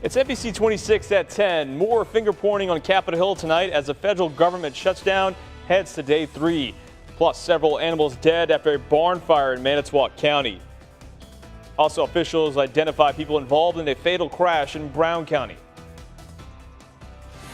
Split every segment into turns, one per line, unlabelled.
It's NBC 26 at 10. More finger pointing on Capitol Hill tonight as the federal government shuts down, heads to day 3. Plus, several animals dead after a barn fire in Manitowoc County. Also, officials identify people involved in a fatal crash in Brown County.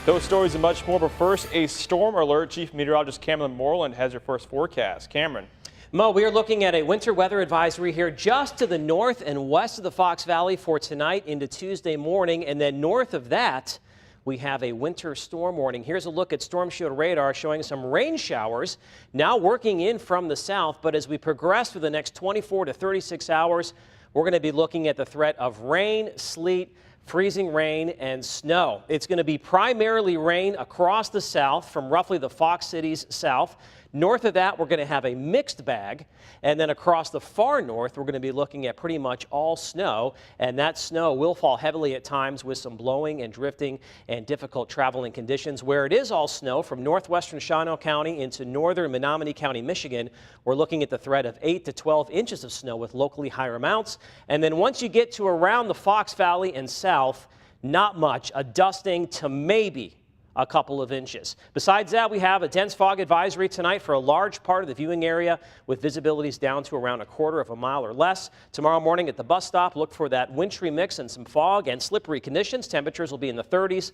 Those stories and much more, but first, a storm alert. Chief Meteorologist Cameron Moreland has your first forecast. Cameron.
Mo, we are looking at a winter weather advisory here just to the north and west of the Fox Valley for tonight into Tuesday morning. And then north of that, we have a winter storm warning. Here's a look at Storm Shield radar showing some rain showers now working in from the south. But as we progress through the next 24 to 36 hours, we're going to be looking at the threat of rain, sleet, freezing rain and snow. It's going to be primarily rain across the south from roughly the Fox Cities south. North of that, we're going to have a mixed bag. And then across the far north, we're going to be looking at pretty much all snow. And that snow will fall heavily at times with some blowing and drifting and difficult traveling conditions. Where it is all snow from northwestern Shawano County into northern Menominee County, Michigan, we're looking at the threat of 8 to 12 inches of snow with locally higher amounts. And then once you get to around the Fox Valley and south, not much, a dusting to maybe a couple of inches. Besides that, we have a dense fog advisory tonight for a large part of the viewing area with visibilities down to around a quarter of a mile or less. Tomorrow morning at the bus stop, look for that wintry mix and some fog and slippery conditions. Temperatures will be in the 30s.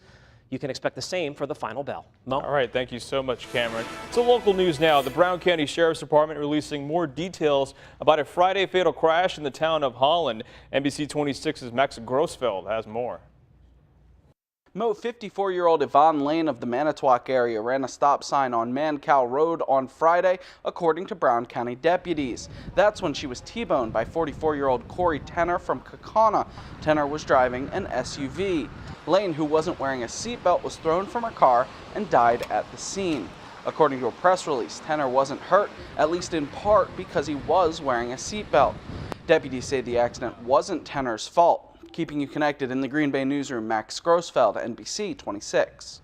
You can expect the same for the final bell. Mo?
All right, thank you so much, Cameron. So local news now. The Brown County Sheriff's Department releasing more details about a Friday fatal crash in the town of Holland. NBC 26's Max Grossfeld has more.
Mo, 54-year-old Yvonne Lane of the Manitowoc area ran a stop sign on Mancow Road on Friday, according to Brown County deputies. That's when she was T-boned by 44-year-old Corey Tenner from Kaukauna. Tenner was driving an SUV. Lane, who wasn't wearing a seatbelt, was thrown from her car and died at the scene. According to a press release, Tenner wasn't hurt, at least in part because he was wearing a seatbelt. Deputies say the accident wasn't Tenner's fault. Keeping you connected in the Green Bay newsroom, Max Grossfeld, NBC 26.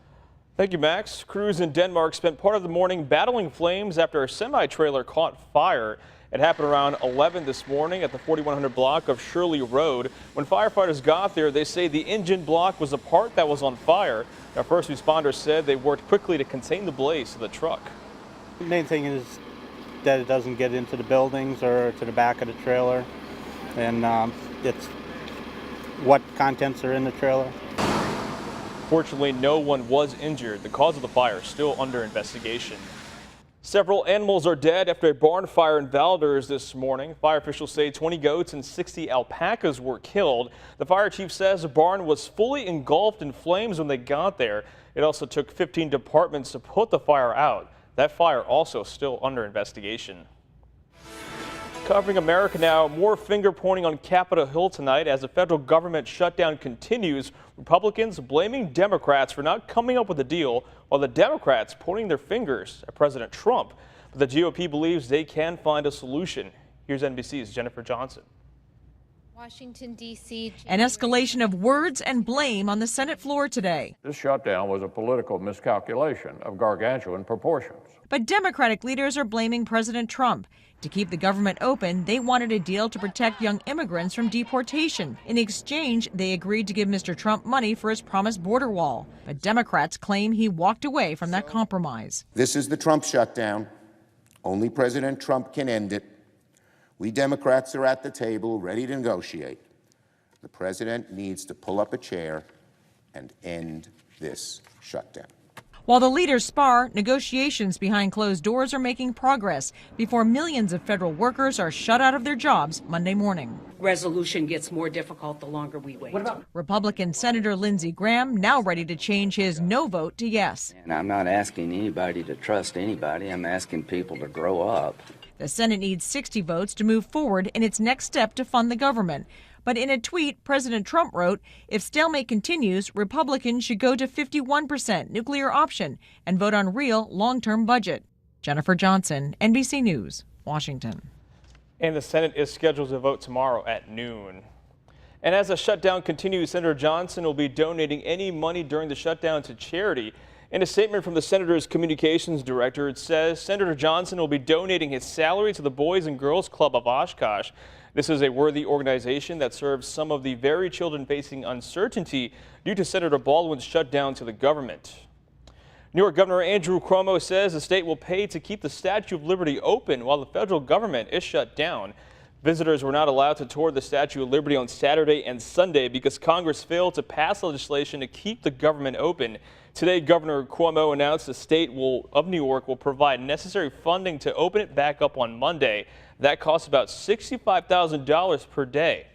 Thank you, Max. Crews in Denmark spent part of the morning battling flames after a semi-trailer caught fire. It happened around 11 this morning at the 4100 block of Shirley Road. When firefighters got there, they say the engine block was the part that was on fire. Now, first responders said they worked quickly to contain the blaze to the truck.
The main thing is that it doesn't get into the buildings or to the back of the trailer, and it's what contents are in the trailer.
Fortunately, no one was injured. The cause of the fire is still under investigation. Several animals are dead after a barn fire in Valders this morning. Fire officials say 20 goats and 60 alpacas were killed. The fire chief says the barn was fully engulfed in flames when they got there. It also took 15 departments to put the fire out. That fire also still under investigation. Covering America now, more finger pointing on Capitol Hill tonight as the federal government shutdown continues. Republicans blaming Democrats for not coming up with a deal, while the Democrats pointing their fingers at President Trump. But the GOP believes they can find a solution. Here's NBC's Jennifer Johnson.
Washington, D.C.
An escalation of words and blame on the Senate floor today.
This shutdown was a political miscalculation of gargantuan proportions.
But Democratic leaders are blaming President Trump. To keep the government open, they wanted a deal to protect young immigrants from deportation. In exchange, they agreed to give Mr. Trump money for his promised border wall. But Democrats claim he walked away from that compromise.
This is the Trump shutdown. Only President Trump can end it. We Democrats are at the table, ready to negotiate. The president needs to pull up a chair and end this shutdown.
While the leaders spar, negotiations behind closed doors are making progress before millions of federal workers are shut out of their jobs Monday morning.
Resolution gets more difficult the longer we wait.
Republican Senator Lindsey Graham now ready to change his no vote to yes.
And I'm not asking anybody to trust anybody. I'm asking people to grow up.
The Senate needs 60 votes to move forward in its next step to fund the government. But in a tweet, President Trump wrote, if stalemate continues, Republicans should go to 51% nuclear option and vote on real long-term budget. Jennifer Johnson, NBC News, Washington.
And the Senate is scheduled to vote tomorrow at noon. And as the shutdown continues, Senator Johnson will be donating any money during the shutdown to charity. In a statement from the senator's communications director, it says Senator Johnson will be donating his salary to the Boys and Girls Club of Oshkosh. This is a worthy organization that serves some of the very children facing uncertainty due to Senator Baldwin's shutdown to the government. New York Governor Andrew Cuomo says the state will pay to keep the Statue of Liberty open while the federal government is shut down. Visitors were not allowed to tour the Statue of Liberty on Saturday and Sunday because Congress failed to pass legislation to keep the government open. Today, Governor Cuomo announced the state of New York will provide necessary funding to open it back up on Monday. That costs about $65,000 per day.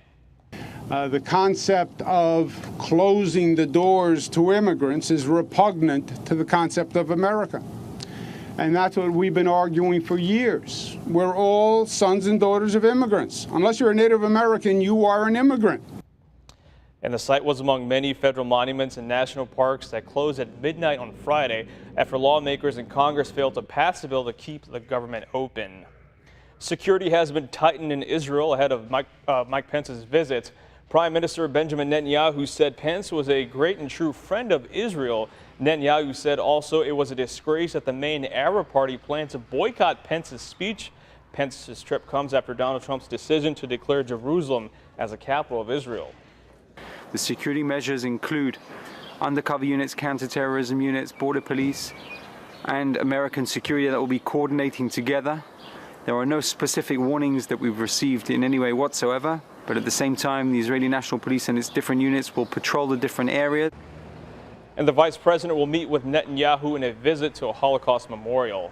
The concept of closing the doors to immigrants is repugnant to the concept of America. And that's what we've been arguing for years. We're all sons and daughters of immigrants. Unless you're a Native American, you are an immigrant.
And the site was among many federal monuments and national parks that closed at midnight on Friday after lawmakers in Congress failed to pass a bill to keep the government open. Security has been tightened in Israel ahead of Mike Pence's visit. Prime Minister Benjamin Netanyahu said Pence was a great and true friend of Israel. Netanyahu said also it was a disgrace that the main Arab party planned to boycott Pence's speech. Pence's trip comes after Donald Trump's decision to declare Jerusalem as the capital of Israel.
The security measures include undercover units, counterterrorism units, border police, and American security that will be coordinating together. There are no specific warnings that we've received in any way whatsoever, but at the same time, the Israeli National Police and its different units will patrol the different areas.
And the vice president will meet with Netanyahu in a visit to a Holocaust memorial.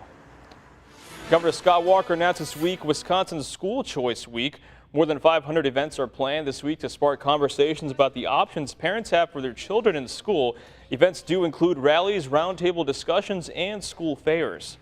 Governor Scott Walker announced this week Wisconsin's School Choice Week. More than 500 events are planned this week to spark conversations about the options parents have for their children in school. Events do include rallies, roundtable discussions, and school fairs.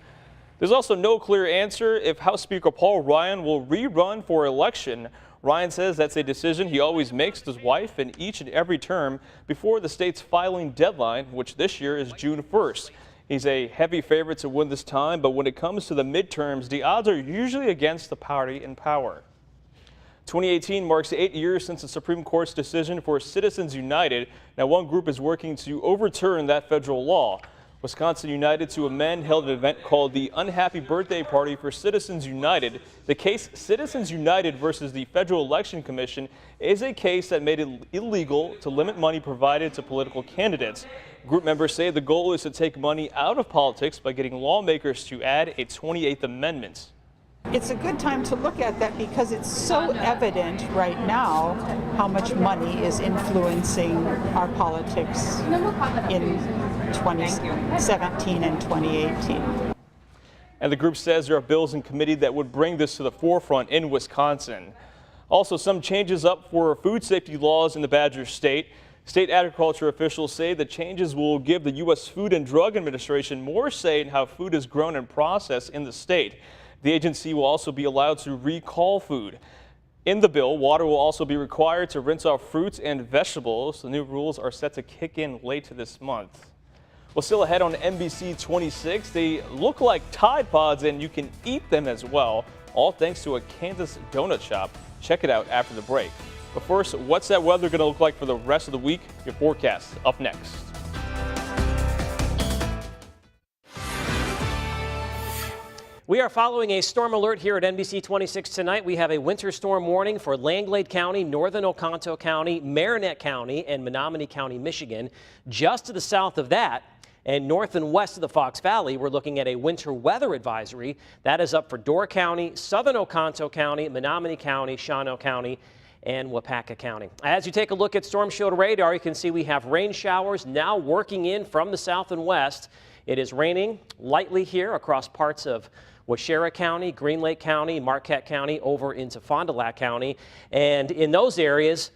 There's also no clear answer if House Speaker Paul Ryan will rerun for election. Ryan says that's a decision he always makes with his wife in each and every term before the state's filing deadline, which this year is June 1st. He's a heavy favorite to win this time, but when it comes to the midterms, the odds are usually against the party in power. 2018 marks 8 years since the Supreme Court's decision for Citizens United. Now, one group is working to overturn that federal law. Wisconsin United to Amend held an event called the Unhappy Birthday Party for Citizens United. The case Citizens United versus the Federal Election Commission is a case that made it illegal to limit money provided to political candidates. Group members say the goal is to take money out of politics by getting lawmakers to add a 28th Amendment.
It's a good time to look at that because it's so evident right now how much money is influencing our politics in 2017 and 2018.
And the group says there are bills in committee that would bring this to the forefront in Wisconsin. Also, some changes up for food safety laws in the Badger State. State agriculture officials say the changes will give the U.S. Food and Drug Administration more say in how food is grown and processed in the state. The agency will also be allowed to recall food. In the bill, water will also be required to rinse off fruits and vegetables. The new rules are set to kick in late this month. Well, still ahead on NBC 26, they look like Tide Pods and you can eat them as well, all thanks to a Kansas donut shop. Check it out after the break. But first, what's that weather going to look like for the rest of the week? Your forecast up next.
We are following a storm alert here at NBC 26 tonight. We have a winter storm warning for Langlade County, northern Oconto County, Marinette County, and Menominee County, Michigan. Just to the south of that, and north and west of the Fox Valley, we're looking at a winter weather advisory. That is up for Door County, southern Oconto County, Menominee County, Shawano County, and Wapaka County. As you take a look at Storm Shield radar, you can see we have rain showers now working in from the south and west. It is raining lightly here across parts of Waushara County, Green Lake County, Marquette County, over into Fond du Lac County. And in those areas,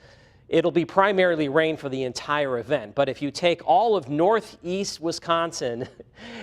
it'll be primarily rain for the entire event. But if you take all of northeast Wisconsin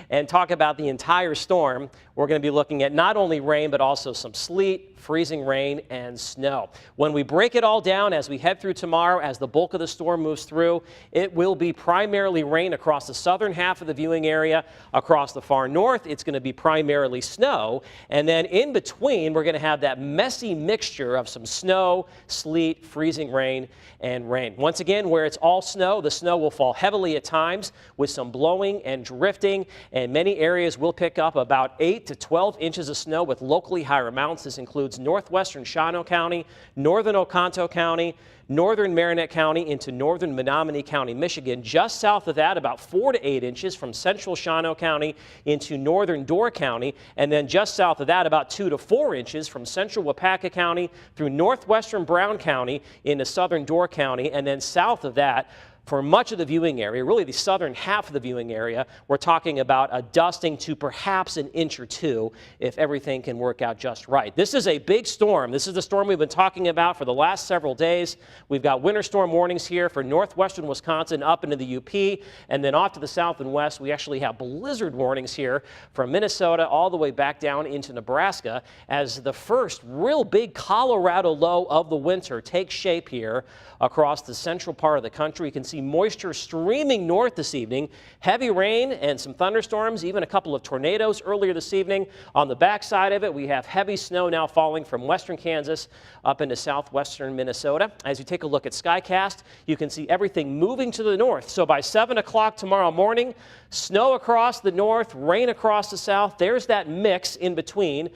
and talk about the entire storm, we're going to be looking at not only rain, but also some sleet, freezing rain, and snow. When we break it all down as we head through tomorrow, as the bulk of the storm moves through, it will be primarily rain across the southern half of the viewing area. Across the far north, it's going to be primarily snow. And then in between, we're going to have that messy mixture of some snow, sleet, freezing rain, and rain. Once again, where it's all snow, the snow will fall heavily at times with some blowing and drifting, and many areas will pick up about 8 to 12 inches of snow with locally higher amounts. This includes includes northwestern Shawano County, northern Oconto County, northern Marinette County into northern Menominee County, Michigan. Just south of that, about 4 to 8 inches from central Shawano County into northern Door County. And then just south of that, about 2 to 4 inches from central Wapaka County through northwestern Brown County into southern Door County. And then south of that, for much of the viewing area, really the southern half of the viewing area, we're talking about a dusting to perhaps an inch or two if everything can work out just right. This is a big storm. This is the storm we've been talking about for the last several days. We've got winter storm warnings here for northwestern Wisconsin up into the UP, and then off to the south and west, we actually have blizzard warnings here from Minnesota all the way back down into Nebraska as the first real big Colorado low of the winter takes shape here across the central part of the country. You can see moisture streaming north this evening, heavy rain and some thunderstorms, even a couple of tornadoes earlier this evening. On the backside of it, we have heavy snow now falling from western Kansas up into southwestern Minnesota. As you take a look at SkyCast, you can see everything moving to the north. So by 7 o'clock tomorrow morning, snow across the north, rain across the south. There's that mix in between.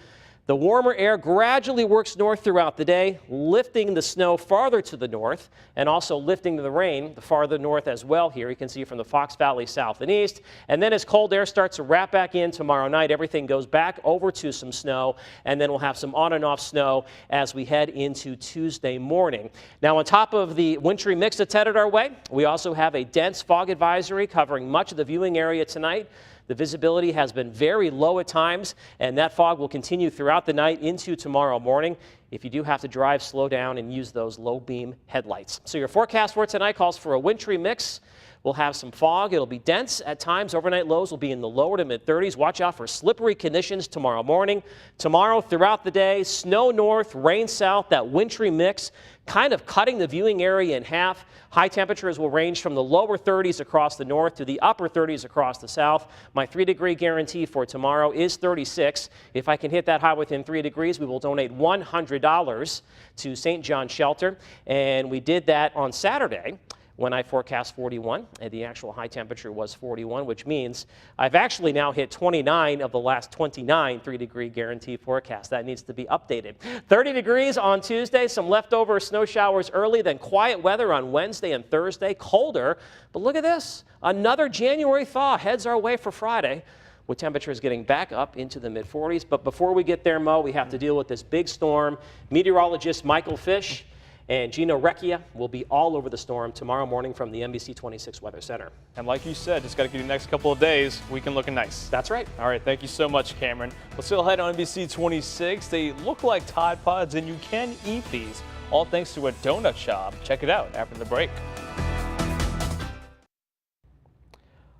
The warmer air gradually works north throughout the day, lifting the snow farther to the north and also lifting the rain the farther north as well here. You can see from the Fox Valley south and east. And then as cold air starts to wrap back in tomorrow night, everything goes back over to some snow, and then we'll have some on and off snow as we head into Tuesday morning. Now, on top of the wintry mix that's headed our way, we also have a dense fog advisory covering much of the viewing area tonight. The visibility has been very low at times, and that fog will continue throughout the night into tomorrow morning. If you do have to drive, slow down and use those low beam headlights. So your forecast for tonight calls for a wintry mix. We'll have some fog. It'll be dense at times. Overnight lows will be in the lower to mid 30s. Watch out for slippery conditions tomorrow morning. Tomorrow throughout the day, snow north, rain south, that wintry mix kind of cutting the viewing area in half. High temperatures will range from the lower 30s across the north to the upper 30s across the south. My 3-degree guarantee for tomorrow is 36. If I can hit that high within 3 degrees, we will donate $100 to St. John Shelter. And we did that on Saturday when I forecast 41, and the actual high temperature was 41, which means I've actually now hit 29 of the last 29 3-degree guarantee forecasts. That needs to be updated. 30 degrees on Tuesday, some leftover snow showers early, then quiet weather on Wednesday and Thursday, colder. But look at this, another January thaw heads our way for Friday, with temperatures getting back up into the mid-40s. But before we get there, Mo, we have to deal with this big storm. Meteorologist Michael Fish and Gino Recchia will be all over the storm tomorrow morning from the NBC 26 Weather Center.
And like you said, just got to give you the next couple of days, weekend looking nice.
That's right.
All right, thank you so much, Cameron. Let's still ahead on NBC 26. They look like Tide Pods, and you can eat these, all thanks to a donut shop. Check it out after the break.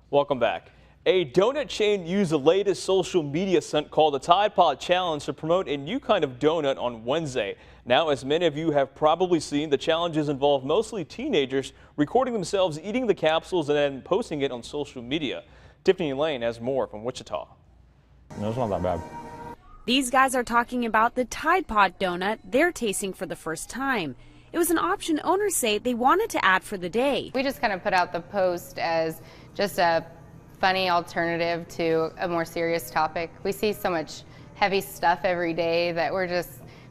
Welcome back. A donut chain used the latest social media stunt called the Tide Pod Challenge to promote a new kind of donut on Wednesday. Now, as many of you have probably seen, the challenges involve mostly teenagers recording themselves eating the capsules and then posting it on social media. Tiffany Lane has more from Wichita.
No, it's not that bad.
These guys are talking about the Tide Pod donut they're tasting for the first time. It was an option owners say they wanted to add for the day.
We just kind of put out the post as just a funny alternative to a more serious topic. We see so much heavy stuff every day that we're just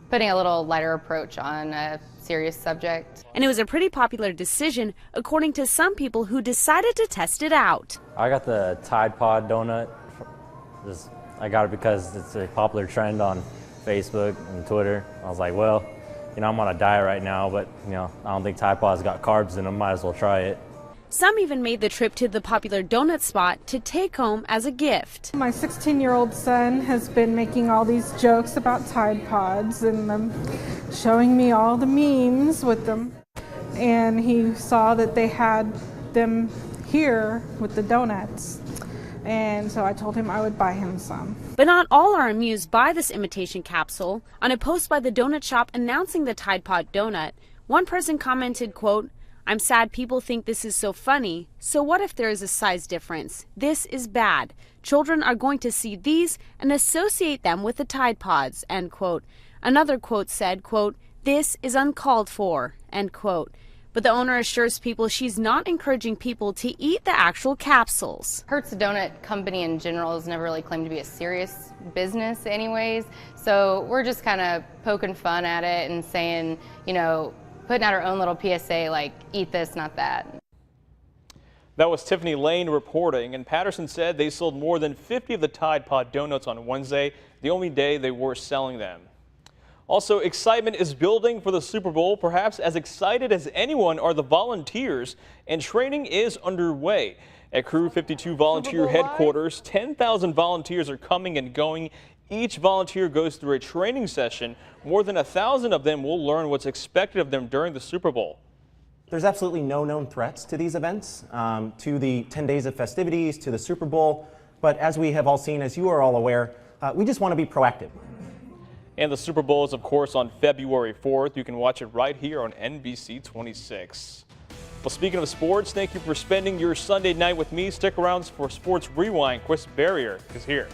putting a little lighter approach on a serious subject.
And it was a pretty popular decision, according to some people who decided to test it out.
I got the Tide Pod donut. I got it because it's a popular trend on Facebook and Twitter. I was like, well, I'm on a diet right now, but I don't think Tide Pod's got carbs in them. Might as well try it.
Some even made the trip to the popular donut spot to take home as a gift.
My 16-year-old son has been making all these jokes about Tide Pods and showing me all the memes with them. And he saw that they had them here with the donuts. And so I told him I would buy him some.
But not all are amused by this imitation capsule. On a post by the donut shop announcing the Tide Pod donut, one person commented, quote, "I'm sad people think this is so funny. So what if there is a size difference? This is bad. Children are going to see these and associate them with the Tide Pods," end quote. Another quote said, quote, "This is uncalled for," end quote. But the owner assures people she's not encouraging people to eat the actual capsules.
Hertz Donut Company in general has never really claimed to be a serious business anyways, so we're just kind of poking fun at it and saying, you know, putting out our own little PSA like, eat this, not that.
That was Tiffany Lane reporting, and Patterson said they sold more than 50 of the Tide Pod donuts on Wednesday, the only day they were selling them. Also, excitement is building for the Super Bowl. Perhaps as excited as anyone are the volunteers, and training is underway. At Crew 52 Volunteer Headquarters, 10,000 volunteers are coming and going. Each volunteer goes through a training session. More than 1,000 of them will learn what's expected of them during the Super Bowl.
There's absolutely no known threats to these events, to the 10 days of festivities, to the Super Bowl. But as we have all seen, as you are all aware, we just want to be proactive.
And the Super Bowl is, of course, on February 4th. You can watch it right here on NBC 26. Well, speaking of sports, thank you for spending your Sunday night with me. Stick around for Sports Rewind. Chris Barrier is here.